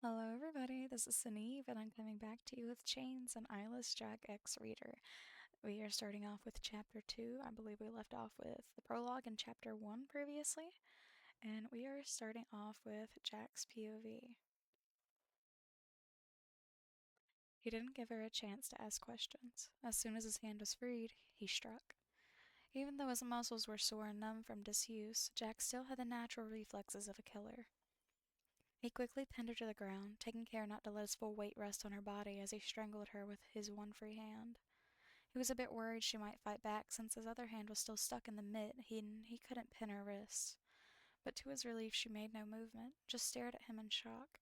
Hello, everybody. This is Suneve, and I'm coming back to you with Chains and Eyeless Jack X Reader. We are starting off with Chapter 2. I believe we left off with the prologue in Chapter 1 previously, and we are starting off with Jack's POV. He didn't give her a chance to ask questions. As soon as his hand was freed, he struck. Even though his muscles were sore and numb from disuse, Jack still had the natural reflexes of a killer. He quickly pinned her to the ground, taking care not to let his full weight rest on her body as he strangled her with his one free hand. He was a bit worried she might fight back since his other hand was still stuck in the mitt and he couldn't pin her wrists. But to his relief she made no movement, just stared at him in shock.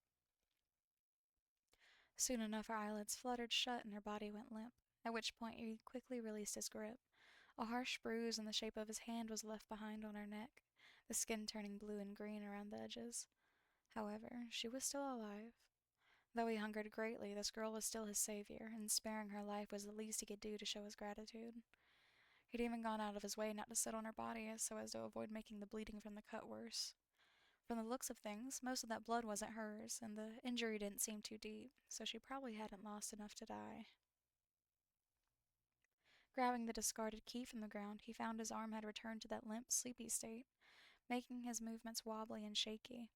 Soon enough her eyelids fluttered shut and her body went limp, at which point he quickly released his grip. A harsh bruise in the shape of his hand was left behind on her neck, the skin turning blue and green around the edges. However, she was still alive. Though he hungered greatly, this girl was still his savior, and sparing her life was the least he could do to show his gratitude. He'd even gone out of his way not to sit on her body so as to avoid making the bleeding from the cut worse. From the looks of things, most of that blood wasn't hers, and the injury didn't seem too deep, so she probably hadn't lost enough to die. Grabbing the discarded key from the ground, he found his arm had returned to that limp, sleepy state, making his movements wobbly and shaky.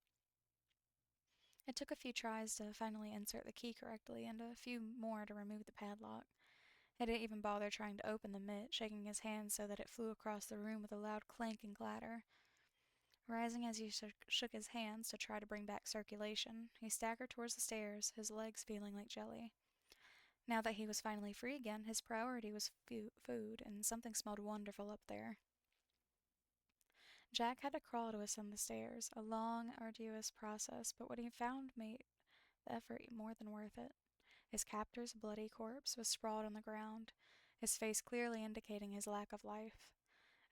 It took a few tries to finally insert the key correctly, and a few more to remove the padlock. He didn't even bother trying to open the mitt, shaking his hand so that it flew across the room with a loud clank and clatter. Rising as he shook his hands to try to bring back circulation, he staggered towards the stairs, his legs feeling like jelly. Now that he was finally free again, his priority was food, and something smelled wonderful up there. Jack had to crawl to ascend the stairs, a long, arduous process, but what he found made the effort more than worth it. His captor's bloody corpse was sprawled on the ground, his face clearly indicating his lack of life.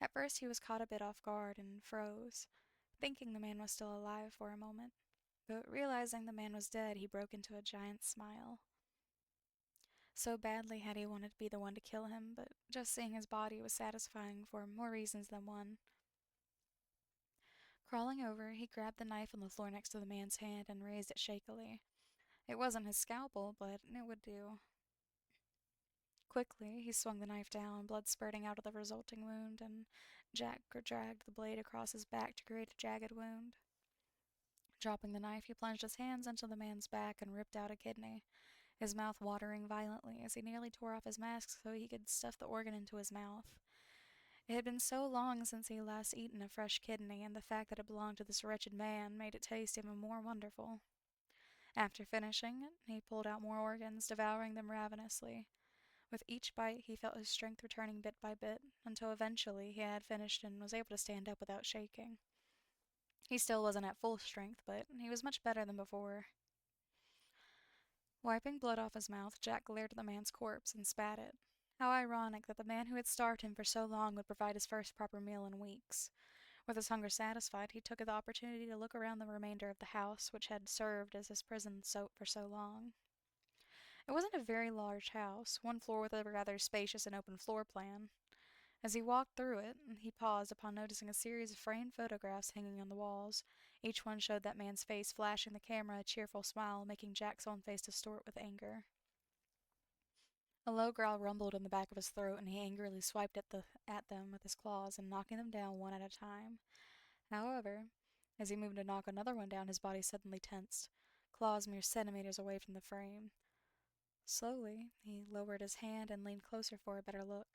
At first he was caught a bit off guard and froze, thinking the man was still alive for a moment. But realizing the man was dead, he broke into a giant smile. So badly had he wanted to be the one to kill him, but just seeing his body was satisfying for more reasons than one. Crawling over, he grabbed the knife on the floor next to the man's hand and raised it shakily. It wasn't his scalpel, but it would do. Quickly, he swung the knife down, blood spurting out of the resulting wound, and Jack dragged the blade across his back to create a jagged wound. Dropping the knife, he plunged his hands into the man's back and ripped out a kidney, his mouth watering violently as he nearly tore off his mask so he could stuff the organ into his mouth. It had been so long since he last eaten a fresh kidney, and the fact that it belonged to this wretched man made it taste even more wonderful. After finishing it, he pulled out more organs, devouring them ravenously. With each bite, he felt his strength returning bit by bit, until eventually he had finished and was able to stand up without shaking. He still wasn't at full strength, but he was much better than before. Wiping blood off his mouth, Jack glared at the man's corpse and spat it. How ironic that the man who had starved him for so long would provide his first proper meal in weeks. With his hunger satisfied, he took the opportunity to look around the remainder of the house, which had served as his prison for so long. It wasn't a very large house, one floor with a rather spacious and open floor plan. As he walked through it, he paused upon noticing a series of framed photographs hanging on the walls. Each one showed that man's face, flashing the camera a cheerful smile, making Jack's own face distort with anger. A low growl rumbled in the back of his throat, and he angrily swiped at them with his claws and knocking them down one at a time. However, as he moved to knock another one down, his body suddenly tensed, claws mere centimeters away from the frame. Slowly, he lowered his hand and leaned closer for a better look.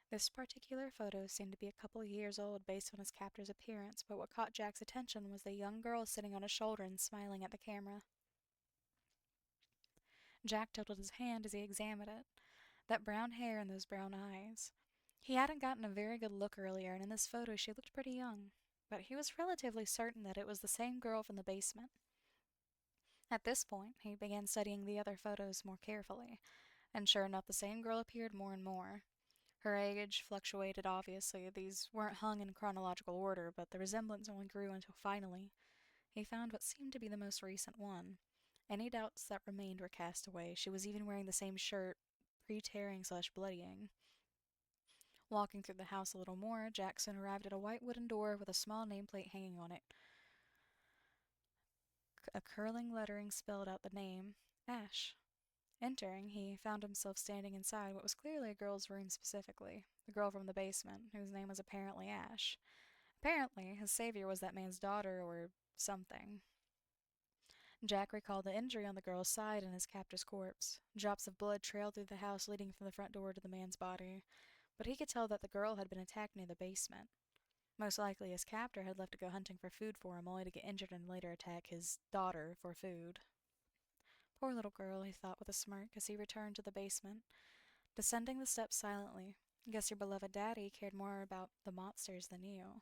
This particular photo seemed to be a couple of years old based on his captor's appearance, but what caught Jack's attention was the young girl sitting on his shoulder and smiling at the camera. Jack tilted his hand as he examined it. That brown hair and those brown eyes. He hadn't gotten a very good look earlier, and in this photo she looked pretty young. But he was relatively certain that it was the same girl from the basement. At this point, he began studying the other photos more carefully, and sure enough, the same girl appeared more and more. Her age fluctuated, obviously. These weren't hung in chronological order, but the resemblance only grew until finally he found what seemed to be the most recent one. Any doubts that remained were cast away. She was even wearing the same shirt, pre-tearing/bloodying. Walking through the house a little more, Jackson arrived at a white wooden door with a small nameplate hanging on it. A curling lettering spelled out the name, Ash. Entering, he found himself standing inside what was clearly a girl's room specifically, the girl from the basement, whose name was apparently Ash. Apparently, his savior was that man's daughter or something. Jack recalled the injury on the girl's side and his captor's corpse. Drops of blood trailed through the house leading from the front door to the man's body, but he could tell that the girl had been attacked near the basement. Most likely his captor had left to go hunting for food for him, only to get injured and later attack his daughter for food. Poor little girl, he thought with a smirk as he returned to the basement, descending the steps silently. Guess your beloved daddy cared more about the monsters than you.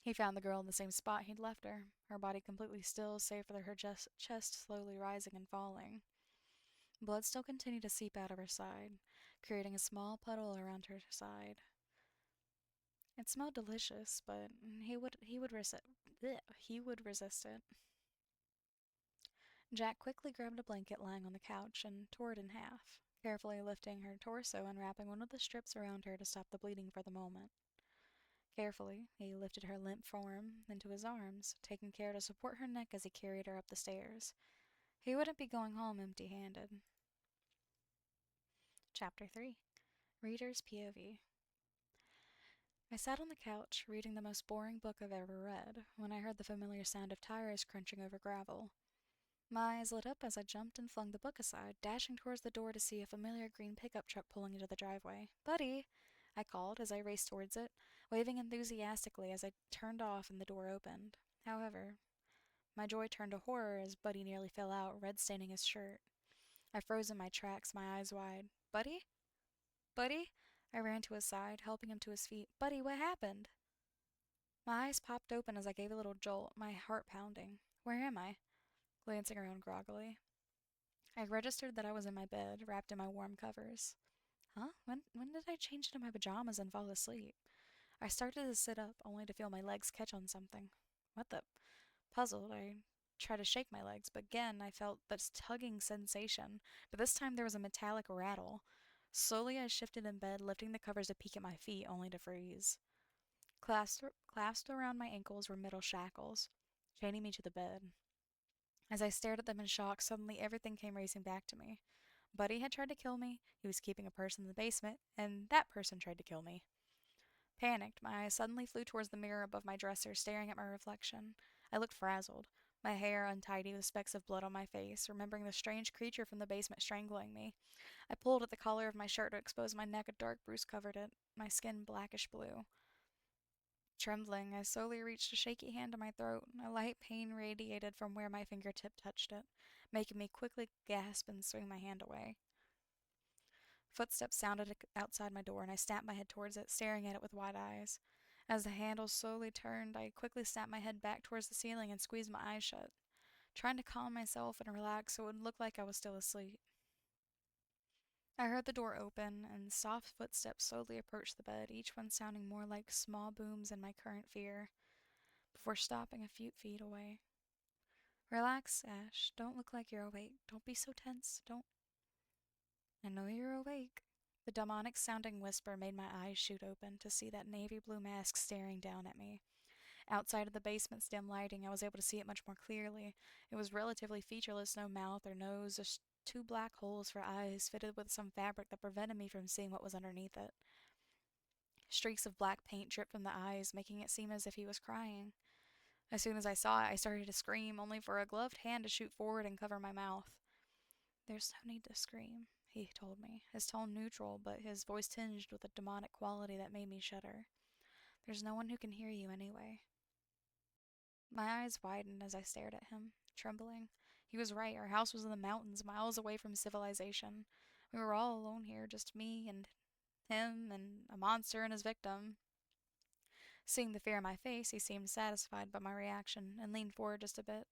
He found the girl in the same spot he'd left her body completely still save for her chest slowly rising and falling. Blood still continued to seep out of her side, creating a small puddle around her side. It smelled delicious, but he would resist it. Jack quickly grabbed a blanket lying on the couch and tore it in half, carefully lifting her torso and wrapping one of the strips around her to stop the bleeding for the moment. Carefully, he lifted her limp form into his arms, taking care to support her neck as he carried her up the stairs. He wouldn't be going home empty-handed. Chapter 3. Reader's POV. I sat on the couch, reading the most boring book I've ever read, when I heard the familiar sound of tires crunching over gravel. My eyes lit up as I jumped and flung the book aside, dashing towards the door to see a familiar green pickup truck pulling into the driveway. "Buddy!" I called as I raced towards it, waving enthusiastically as I turned off and the door opened. However, my joy turned to horror as Buddy nearly fell out, red staining his shirt. I froze in my tracks, my eyes wide. "Buddy? Buddy?" I ran to his side, helping him to his feet. "Buddy, what happened?" My eyes popped open as I gave a little jolt, my heart pounding. "Where am I?" Glancing around groggily. I registered that I was in my bed, wrapped in my warm covers. Huh? When did I change into my pajamas and fall asleep? I started to sit up, only to feel my legs catch on something. What the? Puzzled, I tried to shake my legs, but again I felt this tugging sensation, but this time there was a metallic rattle. Slowly I shifted in bed, lifting the covers to peek at my feet, only to freeze. Clasped around my ankles were metal shackles, chaining me to the bed. As I stared at them in shock, suddenly everything came racing back to me. Buddy had tried to kill me, he was keeping a person in the basement, and that person tried to kill me. Panicked, my eyes suddenly flew towards the mirror above my dresser, staring at my reflection. I looked frazzled, my hair untidy with specks of blood on my face, remembering the strange creature from the basement strangling me. I pulled at the collar of my shirt to expose my neck, a dark bruise covered it, my skin blackish blue. Trembling, I slowly reached a shaky hand to my throat. A light pain radiated from where my fingertip touched it, making me quickly gasp and swing my hand away. Footsteps sounded outside my door, and I snapped my head towards it, staring at it with wide eyes. As the handle slowly turned, I quickly snapped my head back towards the ceiling and squeezed my eyes shut, trying to calm myself and relax so it would look like I was still asleep. I heard the door open, and soft footsteps slowly approached the bed, each one sounding more like small booms in my current fear, before stopping a few feet away. "Relax, Ash. Don't look like you're awake. Don't be so tense. Don't—" "I know you're awake." The demonic-sounding whisper made my eyes shoot open to see that navy blue mask staring down at me. Outside of the basement's dim lighting, I was able to see it much more clearly. It was relatively featureless, no mouth or nose, just two black holes for eyes fitted with some fabric that prevented me from seeing what was underneath it. Streaks of black paint dripped from the eyes, making it seem as if he was crying. As soon as I saw it, I started to scream, only for a gloved hand to shoot forward and cover my mouth. "There's no need to scream," he told me, his tone neutral, but his voice tinged with a demonic quality that made me shudder. "There's no one who can hear you anyway." My eyes widened as I stared at him, trembling. He was right. Our house was in the mountains, miles away from civilization. We were all alone here, just me and him and a monster and his victim. Seeing the fear in my face, he seemed satisfied by my reaction and leaned forward just a bit.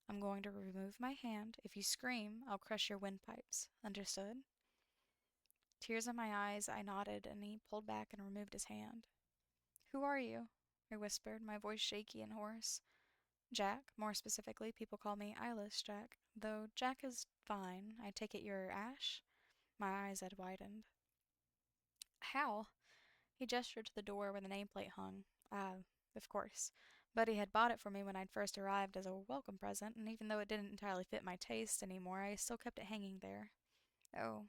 "I'm going to remove my hand. If you scream, I'll crush your windpipes. Understood?" Tears in my eyes, I nodded, and he pulled back and removed his hand. "Who are you?" I whispered, my voice shaky and hoarse. "Jack. More specifically, people call me Eyeless Jack. Though Jack is fine. I take it you're Ash?" My eyes had widened. "How?" He gestured to the door where the nameplate hung. "Ah, of course. Buddy had bought it for me when I'd first arrived as a welcome present, and even though it didn't entirely fit my taste anymore, I still kept it hanging there. Oh.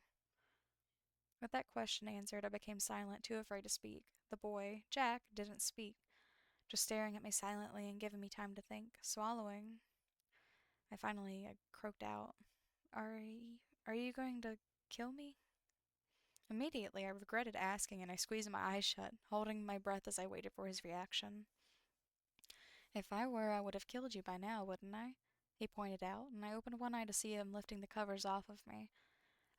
With that question answered, I became silent, too afraid to speak. The boy, Jack, didn't speak, just staring at me silently and giving me time to think, swallowing. I finally croaked out, Are you going to kill me? Immediately, I regretted asking and I squeezed my eyes shut, holding my breath as I waited for his reaction. If I were, I would have killed you by now, wouldn't I? He pointed out, and I opened one eye to see him lifting the covers off of me.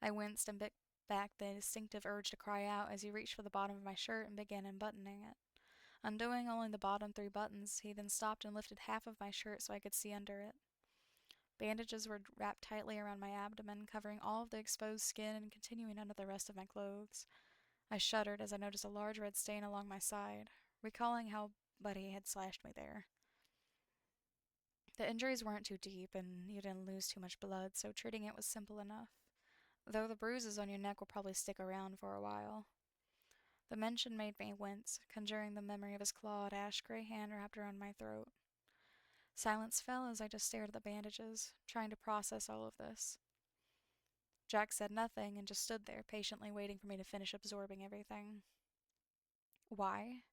I winced and bit back the instinctive urge to cry out as he reached for the bottom of my shirt and began unbuttoning it. Undoing only the bottom 3 buttons, he then stopped and lifted half of my shirt so I could see under it. Bandages were wrapped tightly around my abdomen, covering all of the exposed skin and continuing under the rest of my clothes. I shuddered as I noticed a large red stain along my side, recalling how Buddy had slashed me there. The injuries weren't too deep, and you didn't lose too much blood, so treating it was simple enough, though the bruises on your neck will probably stick around for a while. The mention made me wince, conjuring the memory of his clawed, ash-gray hand wrapped around my throat. Silence fell as I just stared at the bandages, trying to process all of this. Jack said nothing and just stood there, patiently waiting for me to finish absorbing everything. Why?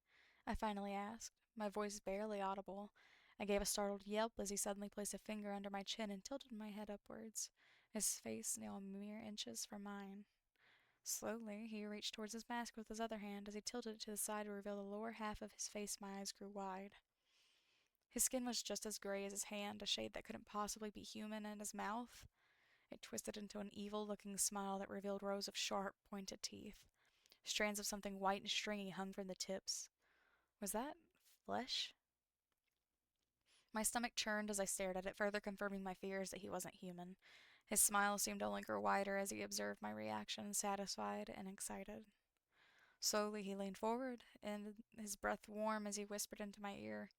I finally asked, my voice barely audible. I gave a startled yelp as he suddenly placed a finger under my chin and tilted my head upwards, his face now mere inches from mine. Slowly, he reached towards his mask with his other hand. As he tilted it to the side to reveal the lower half of his face, my eyes grew wide. His skin was just as gray as his hand, a shade that couldn't possibly be human, and his mouth. It twisted into an evil-looking smile that revealed rows of sharp, pointed teeth. Strands of something white and stringy hung from the tips. Was that flesh? My stomach churned as I stared at it, further confirming my fears that he wasn't human. His smile seemed to only grow wider as he observed my reaction, satisfied and excited. Slowly he leaned forward, and his breath warm as he whispered into my ear,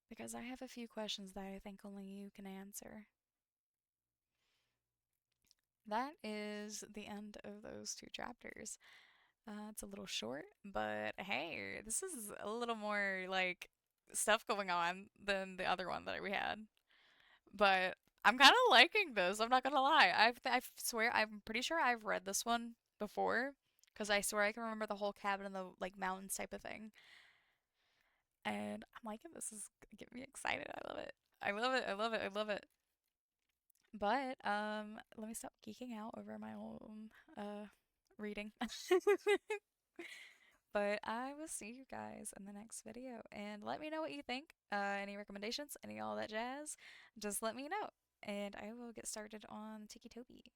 "Because I have a few questions that I think only you can answer." That is the end of those 2 chapters. It's a little short, but hey, this is a little more like stuff going on than the other one that we had. But I'm kind of liking this. I'm not gonna lie. I swear I'm pretty sure I've read this one before because I swear I can remember the whole cabin in the like mountains type of thing. And I'm liking this. This is getting me excited. I love it. I love it. I love it. I love it. But let me stop geeking out over my own reading. But I will see you guys in the next video and let me know what you think. Any recommendations, any all that jazz, just let me know and I will get started on Tiki Toby.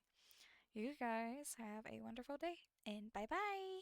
You guys have a wonderful day and bye bye.